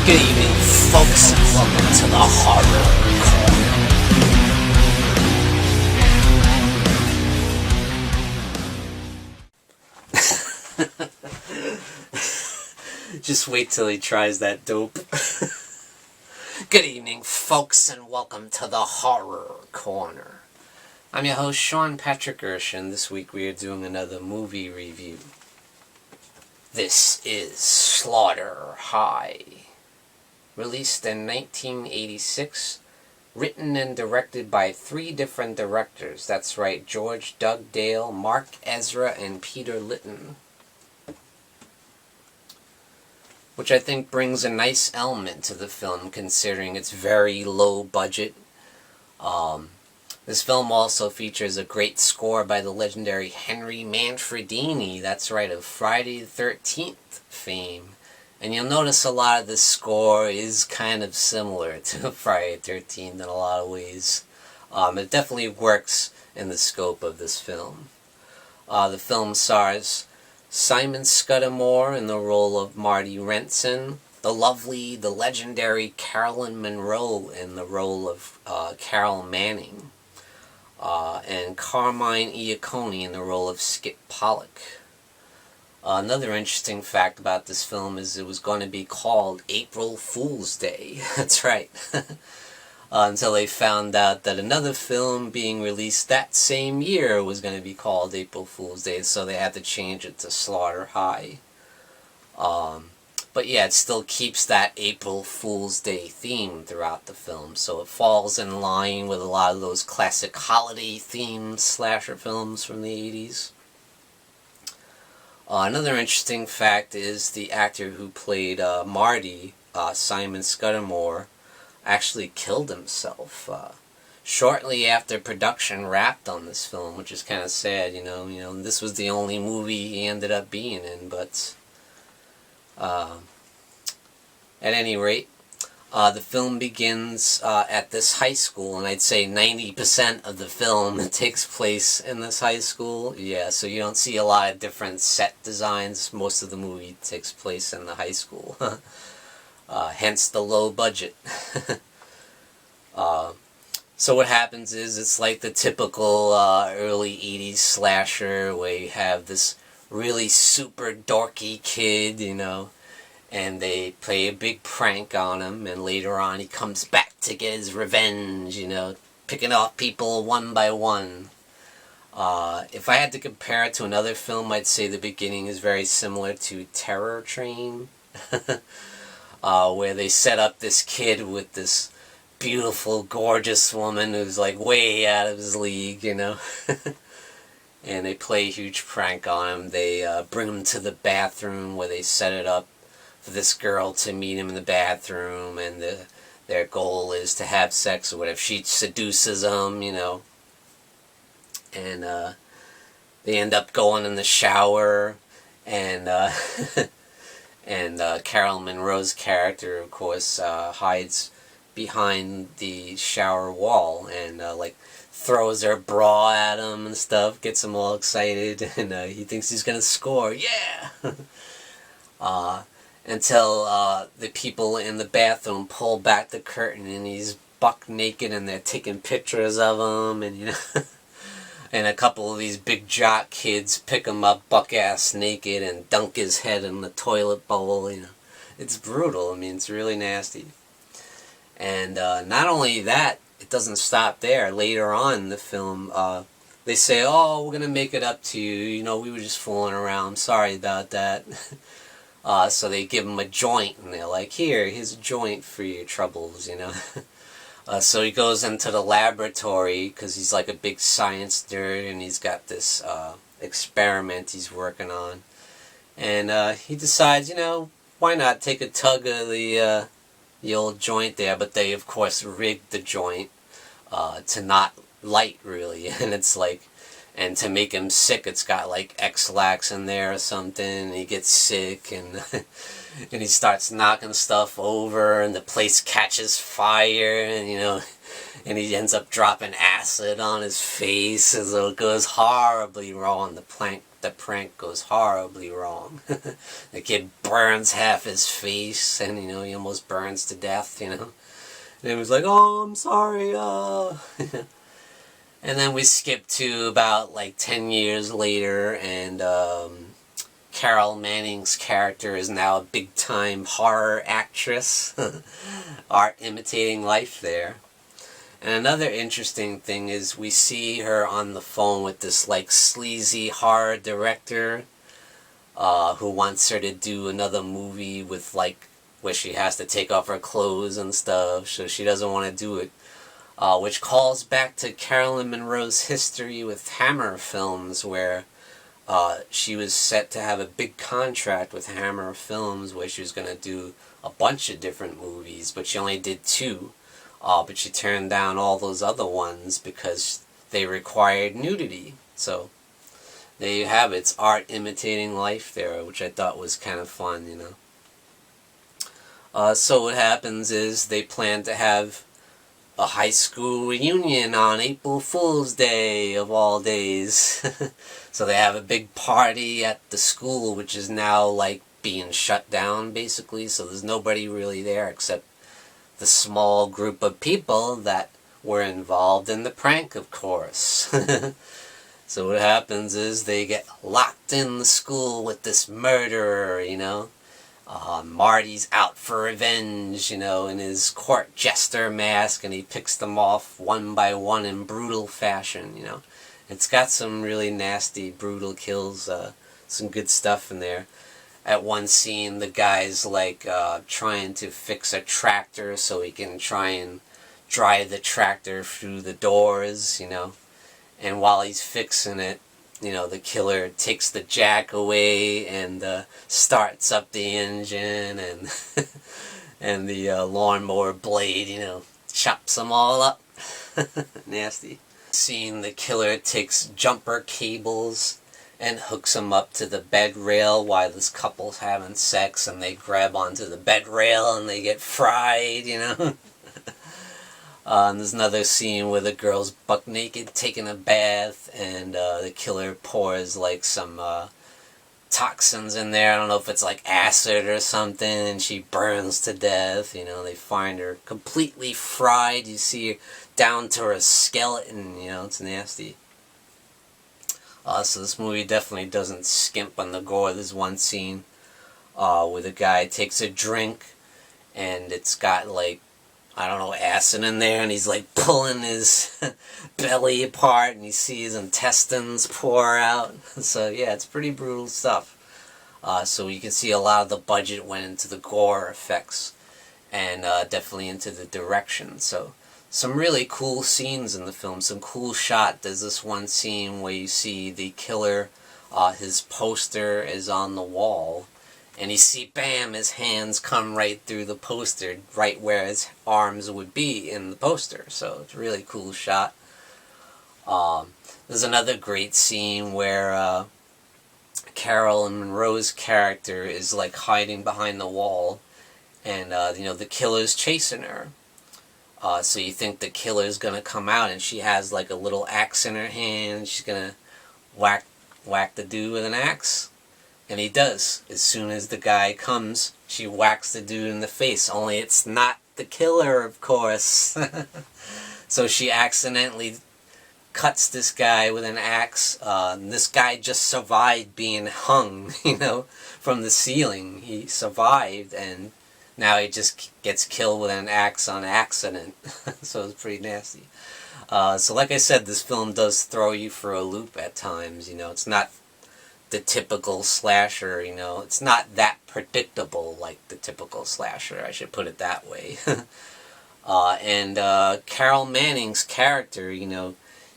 Good evening, folks, and welcome to the Horror Corner. Just wait till he tries that dope. Good evening, folks, and welcome to the Horror Corner. I'm your host, Sean Erschen. This week we are doing another movie review. This is Slaughter High. Released in 1986, written and directed by 3 different directors. That's right, George Dugdale, Mark Ezra, and Peter Litton. Which I think brings a nice element to the film, considering its very low budget. This film also features a great score by the legendary Henry Manfredini, that's right, of Friday the 13th fame. And you'll notice a lot of the score is kind of similar to Friday the 13th in a lot of ways. It definitely works in the scope of this film. The film stars Simon Scudamore in the role of Marty Renson, the legendary Carolyn Monroe in the role of Carol Manning, and Carmine Iacone in the role of Skip Pollock. Another interesting fact about this film is it was going to be called April Fool's Day. That's right. Until they found out that another film being released that same year was going to be called April Fool's Day, so they had to change it to Slaughter High. But yeah, it still keeps that April Fool's Day theme throughout the film, so it falls in line with a lot of those classic holiday-themed slasher films from the 80s. Another interesting fact is the actor who played Marty, Simon Scudamore, actually killed himself shortly after production wrapped on this film, which is kind of sad. You know, this was the only movie he ended up being in, but at any rate, the film begins at this high school, and I'd say 90% of the film takes place in this high school. Yeah, so you don't see a lot of different set designs. Most of the movie takes place in the high school. Hence the low budget. So what happens is it's like the typical early 80s slasher where you have this really super dorky kid, you know, and they play a big prank on him, and later on he comes back to get his revenge, you know, picking off people one by one. If I had to compare it to another film, I'd say the beginning is very similar to Terror Train, where they set up this kid with this beautiful, gorgeous woman who's like way out of his league, you know. And they play a huge prank on him. They bring him to the bathroom where they set it up for this girl to meet him in the bathroom, and their goal is to have sex or whatever. She seduces him, you know, and they end up going in the shower, and and Carol Monroe's character, of course, hides behind the shower wall and like throws her bra at him and stuff, gets him all excited, and he thinks he's gonna score. Yeah. Until the people in the bathroom pull back the curtain and he's buck naked and they're taking pictures of him, and you know, and a couple of these big jock kids pick him up buck ass naked and dunk his head in the toilet bowl. You know, it's brutal. I mean, it's really nasty. And not only that, it doesn't stop there. Later on in the film, they say, "Oh, we're gonna make it up to you. You know, we were just fooling around. Sorry about that." So they give him a joint, and they're like, here's a joint for your troubles, you know. So he goes into the laboratory, because he's like a big science nerd, and he's got this experiment he's working on. And he decides, you know, why not take a tug of the old joint there, but they, of course, rigged the joint to not light, really, and it's like, and to make him sick, it's got like X-Lax in there or something, and he gets sick, and and he starts knocking stuff over, and the place catches fire, and and he ends up dropping acid on his face, and so it goes horribly wrong. The prank goes horribly wrong. The kid burns half his face, and he almost burns to death, And he was like, "Oh, I'm sorry, And then we skip to about like 10 years later, and Carol Manning's character is now a big-time horror actress. Art imitating life there. And another interesting thing is we see her on the phone with this like sleazy horror director who wants her to do another movie with like where she has to take off her clothes and stuff, so she doesn't want to do it. Which calls back to Carolyn Monroe's history with Hammer Films, where she was set to have a big contract with Hammer Films where she was going to do a bunch of different movies, but she only did 2. But she turned down all those other ones because they required nudity. So there you have it. It's art imitating life there, which I thought was kind of fun, So what happens is they plan to have a high school reunion on April Fool's Day, of all days. So they have a big party at the school, which is now like being shut down basically, so there's nobody really there except the small group of people that were involved in the prank, of course. So what happens is they get locked in the school with this murderer, Marty's out for revenge, in his court jester mask, and he picks them off one by one in brutal fashion, It's got some really nasty, brutal kills, some good stuff in there. At one scene, the guy's like trying to fix a tractor so he can try and drive the tractor through the doors, And while he's fixing it, the killer takes the jack away and starts up the engine, and and the lawnmower blade, chops them all up. Nasty. Scene, the killer takes jumper cables and hooks them up to the bed rail while this couple's having sex, and they grab onto the bed rail and they get fried, And there's another scene where the girl's buck naked taking a bath, and the killer pours like some toxins in there. I don't know if it's like acid or something, and she burns to death. They find her completely fried. You see her down to her skeleton. It's nasty. So this movie definitely doesn't skimp on the gore. There's one scene where the guy takes a drink, and it's got like, I don't know, acid in there, and he's like pulling his belly apart, and you see his intestines pour out. So yeah, it's pretty brutal stuff. So you can see a lot of the budget went into the gore effects, and definitely into the direction. So some really cool scenes in the film, some cool shot. There's this one scene where you see the killer, his poster is on the wall, and you see, bam, his hands come right through the poster, right where his arms would be in the poster. So it's a really cool shot. There's another great scene where Carolyn Monroe's character is like hiding behind the wall, and the killer's chasing her. So you think the killer's gonna come out, and she has like a little axe in her hand. She's gonna whack the dude with an axe. And he does. As soon as the guy comes, she whacks the dude in the face. Only it's not the killer, of course. So she accidentally cuts this guy with an axe. This guy just survived being hung, from the ceiling. He survived, and now he just gets killed with an axe on accident. So it's pretty nasty. So like I said, this film does throw you for a loop at times. It's not the typical slasher, it's not that predictable like the typical slasher, I should put it that way. And Carol Manning's character,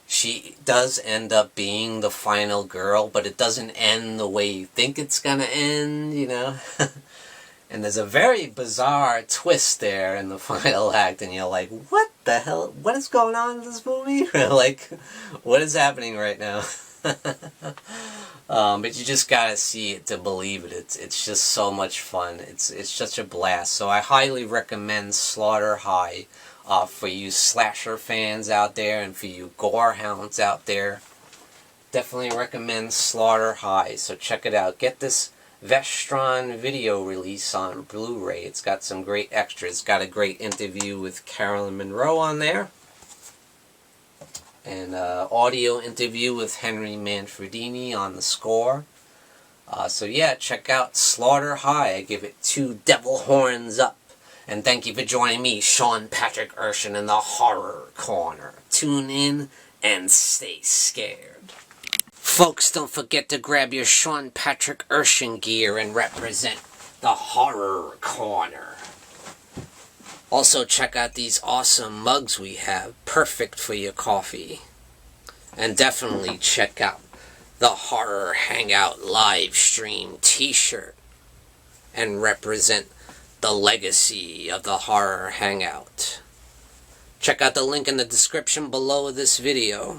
she does end up being the final girl, but it doesn't end the way you think it's gonna end, And there's a very bizarre twist there in the final act, and you're like, what the hell? What is going on in this movie? Like, what is happening right now? But you just gotta see it to believe it. It's just so much fun. It's such a blast. So I highly recommend Slaughter High for you slasher fans out there and for you gore hounds out there. Definitely recommend Slaughter High. So check it out. Get this Vestron video release on Blu-ray. It's got some great extras. Got a great interview with Carolyn Monroe on there. And audio interview with Henry Manfredini on the score. So yeah, check out Slaughter High. I give it 2 devil horns up. And thank you for joining me, Sean Patrick Erschen, in the Horror Corner. Tune in and stay scared. Folks, don't forget to grab your Sean Patrick Erschen gear and represent the Horror Corner. Also, check out these awesome mugs we have, perfect for your coffee. And definitely check out the Horror Hangout live stream t-shirt and represent the legacy of the Horror Hangout. Check out the link in the description below this video.